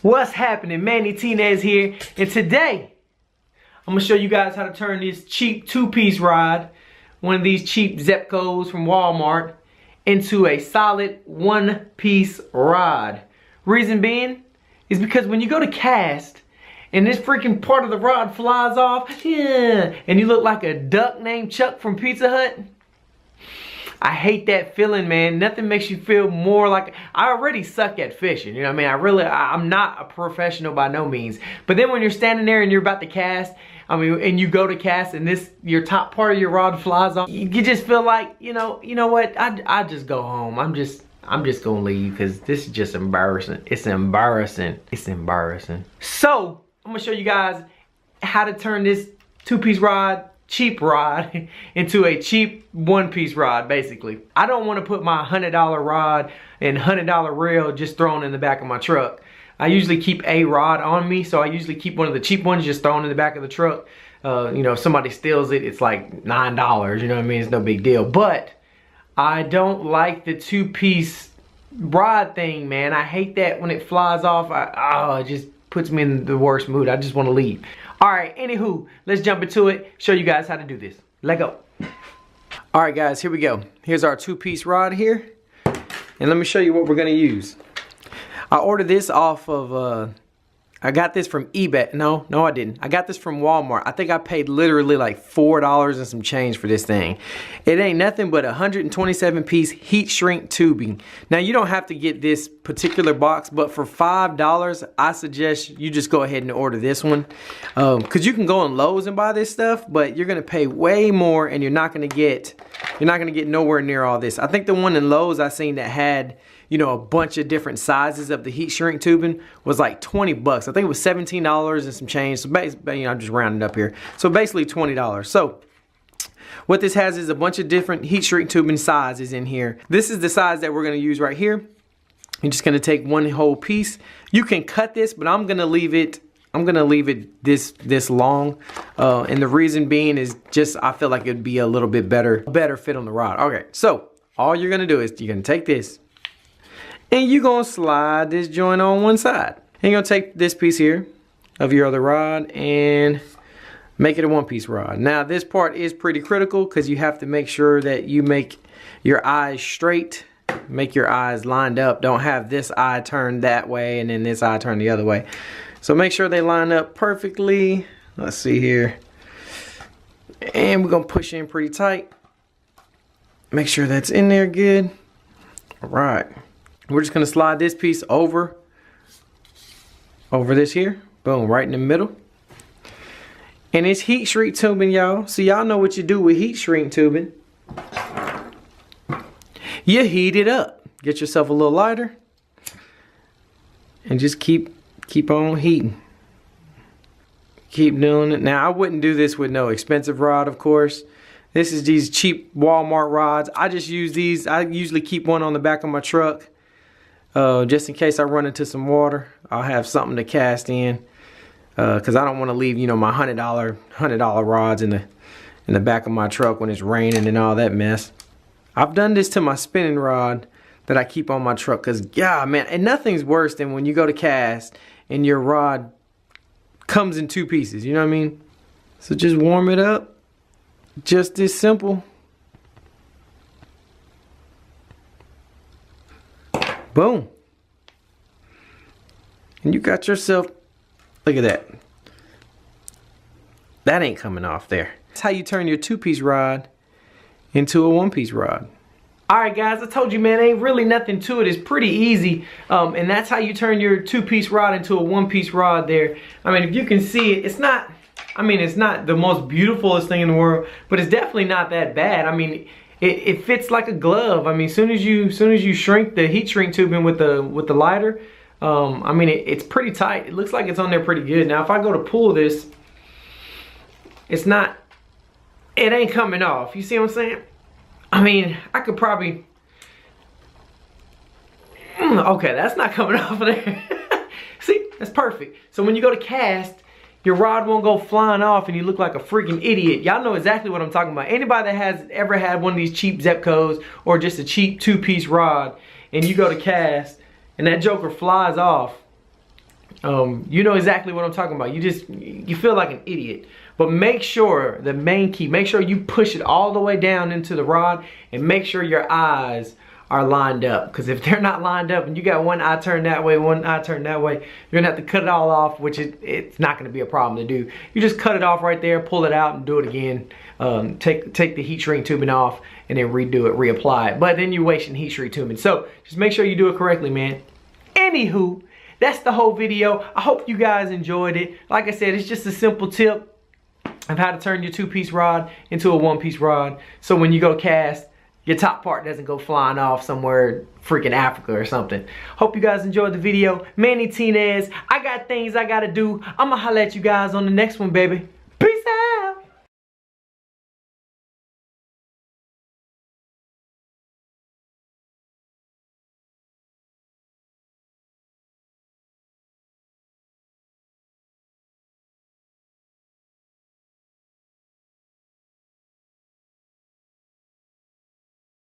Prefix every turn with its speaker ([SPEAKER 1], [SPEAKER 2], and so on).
[SPEAKER 1] What's happening? Manny Tinez here, and today I'm gonna show you guys how to turn this cheap two-piece rod, one of these cheap Zepcos from Walmart, into a solid one-piece rod. Reason being is because when you go to cast and this freaking part of the rod flies off, and you look like a duck named Chuck from Pizza Hut, I hate that feeling, man. Nothing makes you feel more like... I already suck at fishing, you know what I mean? I'm not a professional by no means. But then when you're standing there and you're about to cast, and you go to cast and your top part of your rod flies off, you just feel like, you know what? I just go home. I'm just gonna leave because this is just embarrassing. It's embarrassing. It's embarrassing. So, I'm gonna show you guys how to turn this two-piece rod, cheap rod, into a cheap one-piece rod, basically. I don't want to put my $100 rod and $100 reel just thrown in the back of my truck. I usually keep a rod on me, so I usually keep one of the cheap ones just thrown in the back of the truck. If somebody steals it, it's like $9, you know what I mean? It's no big deal. But I don't like the two-piece rod thing, man. I hate that when it flies off. It just puts me in the worst mood. I just want to leave. Alright, anywho, let's jump into it, show you guys how to do this. Let go. Alright guys, here we go. Here's our two-piece rod here. And let me show you what we're going to use. I ordered this off of, I got this from eBay. No, I didn't. I got this from Walmart. I think I paid literally like $4 and some change for this thing. It ain't nothing but 127-piece heat shrink tubing. Now, you don't have to get this particular box, but for $5, I suggest you just go ahead and order this one. Because you can go on Lowe's and buy this stuff, but you're going to pay way more and you're not going to get nowhere near all this. I think the one in Lowe's I seen that had, a bunch of different sizes of the heat shrink tubing was like 20 bucks. I think it was $17 and some change. So basically, I'm just rounding up here. So basically $20. So what this has is a bunch of different heat shrink tubing sizes in here. This is the size that we're going to use right here. You're just going to take one whole piece. You can cut this, but I'm going to leave it this long. And the reason being is just I feel like it'd be a little bit better fit on the rod. Okay, so all you're going to do is you're going to take this. And you're going to slide this joint on one side. And you're going to take this piece here of your other rod and make it a one-piece rod. Now, this part is pretty critical because you have to make sure that you make your eyes straight. Make your eyes lined up. Don't have this eye turned that way and then this eye turned the other way. So make sure they line up perfectly. Let's see here. And we're going to push in pretty tight. Make sure that's in there good. All right. We're just going to slide this piece over this here. Boom, right in the middle. And it's heat shrink tubing, y'all. So y'all know what you do with heat shrink tubing. You heat it up. Get yourself a little lighter. And just keep on heating. Keep doing it. Now, I wouldn't do this with no expensive rod, of course. This is these cheap Walmart rods. I just use these. I usually keep one on the back of my truck. Just in case I run into some water, I'll have something to cast in. Because I don't want to leave, my $100 rods in the back of my truck when it's raining and all that mess. I've done this to my spinning rod that I keep on my truck. Because, yeah, man, and nothing's worse than when you go to cast and your rod comes in two pieces. You know what I mean? So just warm it up. Just this simple. Boom. And you got yourself, look at that. That ain't coming off there. That's how you turn your two-piece rod into a one-piece rod. Alright guys, I told you, man, ain't really nothing to it. It's pretty easy. And that's how you turn your two-piece rod into a one-piece rod there. I mean, if you can see it, it's not the most beautifulest thing in the world, but it's definitely not that bad. I mean, it fits like a glove. I mean, soon as you shrink the heat shrink tubing with the lighter, it's pretty tight. It looks like it's on there pretty good. Now, if I go to pull this, it ain't coming off. You see what I'm saying? I mean, I could probably, okay, that's not coming off of there. See, that's perfect. So when you go to cast, your rod won't go flying off and you look like a freaking idiot. Y'all know exactly what I'm talking about. Anybody that has ever had one of these cheap Zepcos or just a cheap two-piece rod and you go to cast and that joker flies off, you know exactly what I'm talking about. You feel like an idiot. But make sure, the main key, make sure you push it all the way down into the rod and make sure your eyes are lined up. Because if they're not lined up and you got one eye turned that way, one eye turned that way, you're gonna have to cut it all off, which it's not gonna be a problem to do. You just cut it off right there, pull it out and do it again. Take the heat shrink tubing off and then redo it, reapply it. But then you're wasting heat shrink tubing. So just make sure you do it correctly, man. Anywho, that's the whole video. I hope you guys enjoyed it. Like I said, it's just a simple tip of how to turn your 2-piece rod into a 1-piece rod. So when you go cast, your top part doesn't go flying off somewhere freaking Africa or something. Hope you guys enjoyed the video. Manny Tinez, I got things I gotta do. I'ma holla at you guys on the next one, baby.